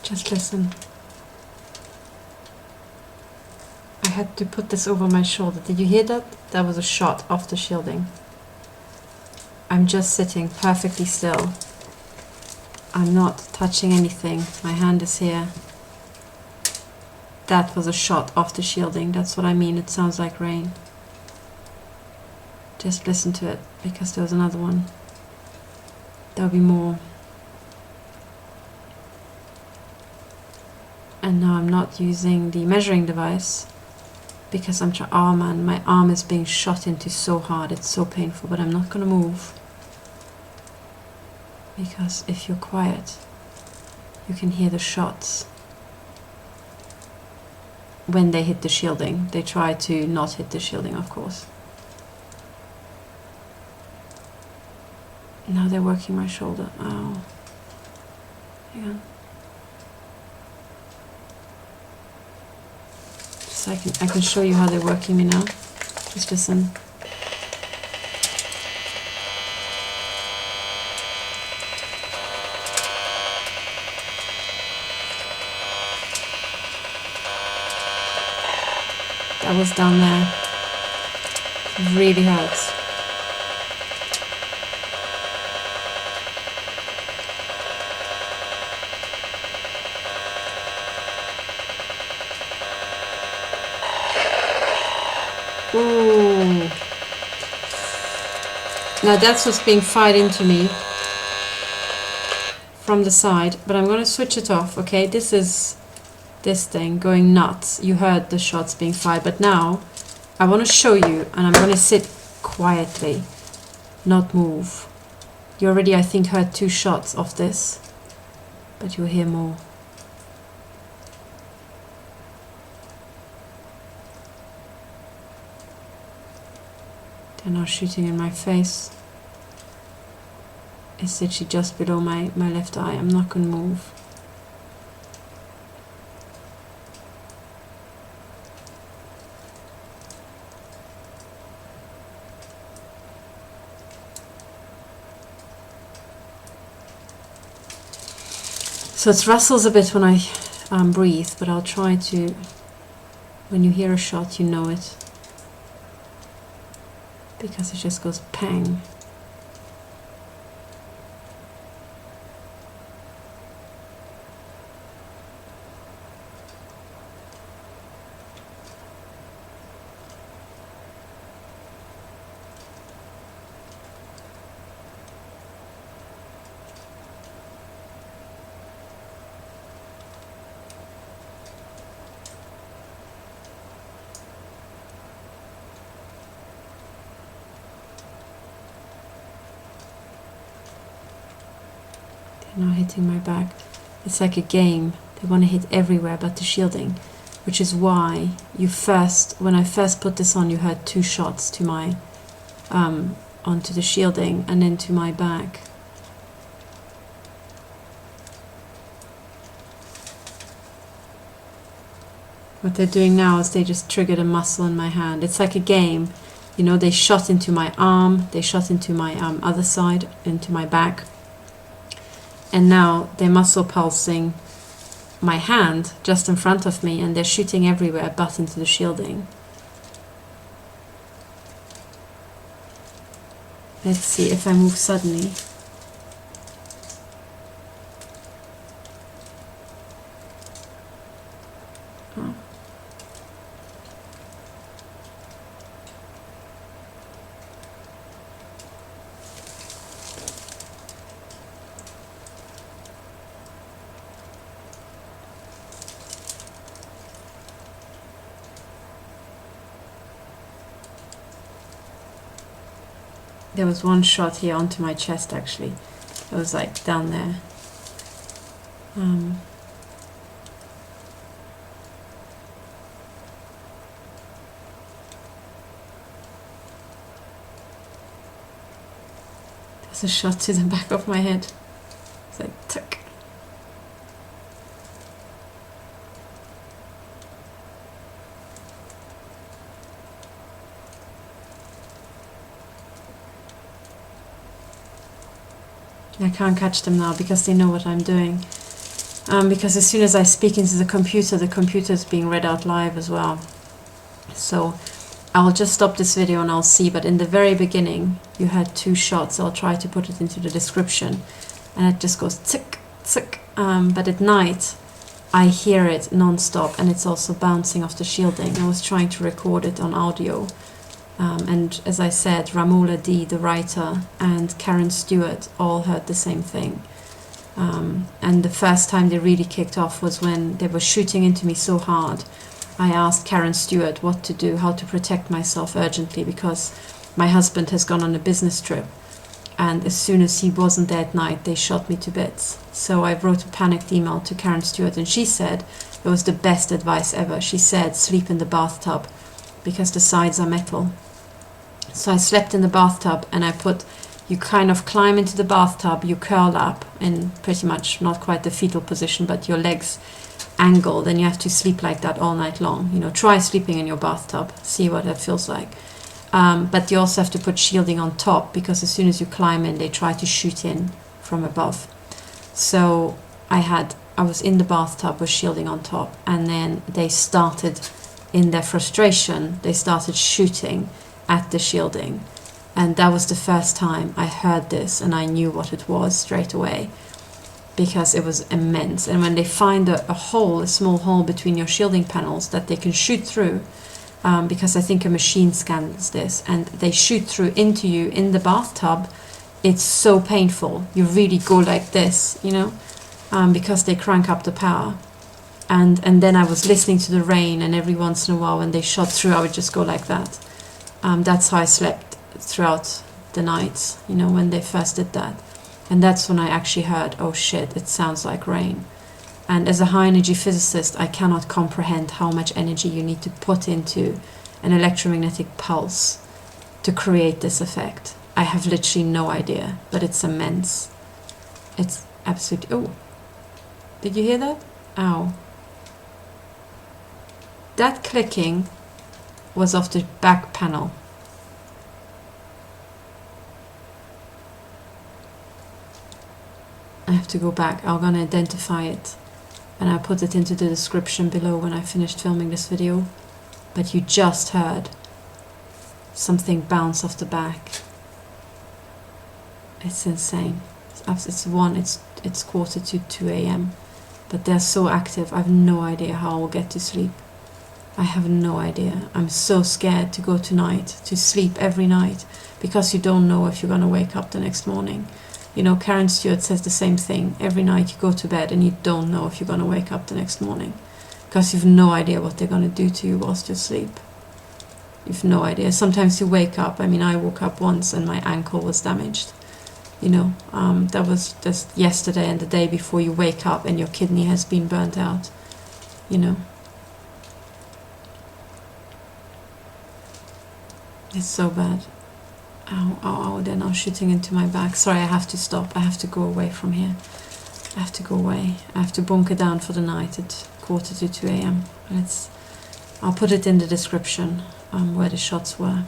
Just listen. I had to put this over my shoulder. Did you hear that? That was a shot off the shielding. I'm just sitting perfectly still. I'm not touching anything. My hand is here. That was a shot off the shielding. That's what I mean. It sounds like rain. Just listen to it, because there was another one. There'll be more. And now I'm not using the measuring device, because I'm trying. Oh man, my arm is being shot into so hard. It's so painful, but I'm not gonna move. Because if you're quiet, you can hear the shots. When they hit the shielding, they try to not hit the shielding, of course. Now they're working my shoulder. Ow. Hang on. So I can show you how they're working me now. Just listen. That was down there. Really hurts. Ooh. Now that's what's being fired into me from the side, but I'm going to switch it off, okay? This is this thing going nuts. You heard the shots being fired, but now I want to show you, and I'm going to sit quietly, not move. You already, I think, heard 2 shots of this, but you'll hear more. They're now shooting in my face. It's literally just below my left eye. I'm not going to move. So it rustles a bit when I breathe, but I'll try to, when you hear a shot, you know it. Because it just goes pang. Now hitting my back. It's like a game. They want to hit everywhere but the shielding, which is why when I first put this on, you heard 2 shots to my onto the shielding and then to my back. What they're doing now is they just triggered a muscle in my hand. It's like a game. You know, they shot into my arm, they shot into my other side, into my back. And now they're muscle pulsing my hand just in front of me, and they're shooting everywhere but into the shielding. Let's see if I move suddenly. Oh. There was one shot here onto my chest, actually. It was like down there. There's a shot to the back of my head. It's like, tuck. I can't catch them now because they know what I'm doing. because as soon as I speak into the computer is being read out live as well. So I'll just stop this video and I'll see, but in the very beginning you had 2 shots. I'll try to put it into the description, and it just goes tick, tick, but at night I hear it non-stop, and it's also bouncing off the shielding. I was trying to record it on audio, and as I said, Ramola D, the writer, and Karen Stewart all heard the same thing. And the first time they really kicked off was when they were shooting into me so hard. I asked Karen Stewart what to do, how to protect myself urgently, because my husband has gone on a business trip, and as soon as he wasn't there at night, they shot me to bits. So I wrote a panicked email to Karen Stewart, and she said it was the best advice ever. She said, sleep in the bathtub, because the sides are metal. So I slept in the bathtub, and you kind of climb into the bathtub, you curl up in pretty much not quite the fetal position, but your legs angled, and you have to sleep like that all night long. You know, try sleeping in your bathtub, see what that feels like. But you also have to put shielding on top, because as soon as you climb in, they try to shoot in from above. So I was in the bathtub with shielding on top, and then they started, in their frustration, they started shooting at the shielding. And that was the first time I heard this, and I knew what it was straight away, because it was immense. And when they find a hole, a small hole between your shielding panels that they can shoot through, because I think a machine scans this, and they shoot through into you in the bathtub, it's so painful. You really go like this, you know, because they crank up the power. And then I was listening to the rain, and every once in a while when they shot through, I would just go like that. That's how I slept throughout the night, you know, when they first did that. And that's when I actually heard, oh shit, it sounds like rain. And as a high energy physicist, I cannot comprehend how much energy you need to put into an electromagnetic pulse to create this effect. I have literally no idea, but it's immense. It's absolutely... Oh, did you hear that? Ow. That clicking was off the back panel. I have to go back. I'm gonna identify it, and I'll put it into the description below when I finished filming this video. But you just heard something bounce off the back. It's insane. It's quarter to 2 a.m. But they're so active. I have no idea how I will get to sleep. I have no idea. I'm so scared to go tonight, to sleep every night, because you don't know if you're gonna wake up the next morning. You know, Karen Stewart says the same thing. Every night you go to bed and you don't know if you're going to wake up the next morning, because you've no idea what they're going to do to you whilst you sleep. You've no idea. Sometimes you wake up. I mean, I woke up once and my ankle was damaged. You know, that was just yesterday, and the day before you wake up and your kidney has been burnt out. You know. It's so bad. Ow, ow, ow, they're now shooting into my back. Sorry, I have to stop. I have to go away from here. I have to go away. I have to bunker down for the night at quarter to 2 a.m. I'll put it in the description where the shots were.